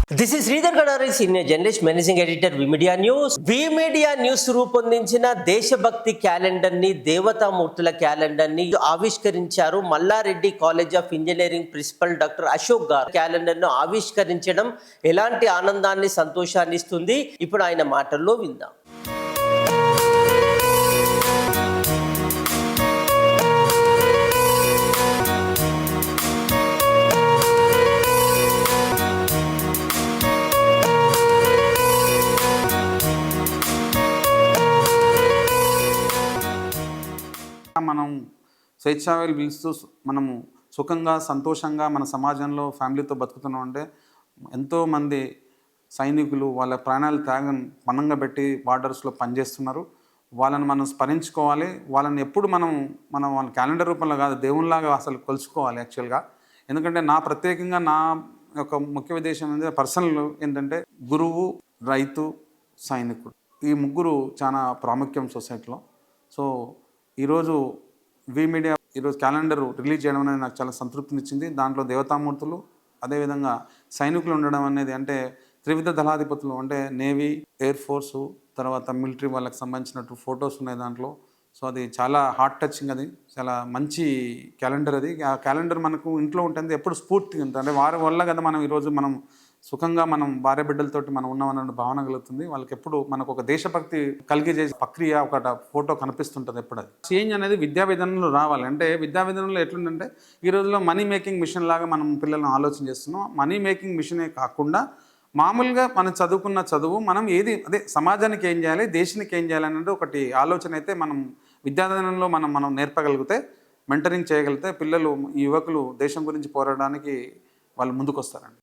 This is Sridhar Gadari, senior journalist, managing editor, V Media news. V Media news రూపొందించిన దేశభక్తి calendar ని, దేవతామూర్తుల క్యాలెండర్ ని ఆవిష్కరించారు. Malla Reddy college of engineering principal doctor Ashok garu. Calendar ను ఆవిష్కరించడం ఎలాంటి ఆనందాన్ని, సంతోషాన్ని ఇస్తుంది, ఇప్పుడు ఆయన మాటల్లో విందాం. మనం స్వేచ్ఛావేలు పిలుస్తూ మనము సుఖంగా, సంతోషంగా మన సమాజంలో ఫ్యామిలీతో బతుకుతున్నాం అంటే ఎంతోమంది సైనికులు వాళ్ళ ప్రాణాలు త్యాగం పణంగా పెట్టి బార్డర్స్లో పనిచేస్తున్నారు. వాళ్ళని మనం స్మరించుకోవాలి. వాళ్ళని ఎప్పుడు మనం వాళ్ళ క్యాలెండర్ రూపంలో కాదు, దేవునిలాగా అసలు కొలుచుకోవాలి యాక్చువల్గా. ఎందుకంటే ప్రత్యేకంగా నా యొక్క ముఖ్య ఉద్దేశం ఏంటంటే పర్సనల్ ఏంటంటే గురువు, రైతు, సైనికుడు, ఈ ముగ్గురు చాలా ప్రాముఖ్యం సొసైటీలో. సో ఈరోజు విమీడియా ఈరోజు క్యాలెండర్ రిలీజ్ చేయడం అనేది నాకు చాలా సంతృప్తినిచ్చింది. దాంట్లో దేవతామూర్తులు, అదేవిధంగా సైనికులు ఉండడం అనేది, అంటే త్రివిధ దళాధిపతులు, అంటే నేవీ, ఎయిర్ ఫోర్సు, తర్వాత మిలిటరీ వాళ్ళకి సంబంధించినట్టు ఫొటోస్ ఉన్నాయి దాంట్లో. సో అది చాలా హార్ట్ టచింగ్, అది చాలా మంచి క్యాలెండర్. అది ఆ క్యాలెండర్ మనకు ఇంట్లో ఉంటుంది, ఎప్పుడు స్ఫూర్తిగా ఉంటుంది. అంటే వారి వల్ల కదా మనం ఈరోజు మనం సుఖంగా మనం భార్య బిడ్డలతోటి మనం ఉన్నామన్న భావన కలుగుతుంది. వాళ్ళకి ఎప్పుడు మనకు ఒక దేశభక్తి కలిగజేసే ప్రక్రియ ఒక ఫోటో కనిపిస్తుంటుంది ఎప్పుడు. అది చేంజ్ అనేది విద్యా విధానంలో రావాలి. అంటే విద్యా విధానంలో ఎట్లుందంటే ఈ రోజుల్లో మనీ మేకింగ్ మిషన్ లాగా మనం పిల్లలను ఆలోచన చేస్తున్నాం. మనీ మేకింగ్ మిషనే కాకుండా మామూలుగా మనం చదువుకున్న చదువు మనం అదే సమాజానికి ఏం చేయాలి, దేశానికి ఏం చేయాలి అనేది ఒకటి ఆలోచన అయితే మనం విద్యావిధానంలో మనం నేర్పగలిగితే, మెంటరింగ్ చేయగలిగితే పిల్లలు, ఈ యువకులు దేశం గురించి పోరాడడానికి వాళ్ళు ముందుకు వస్తారండి.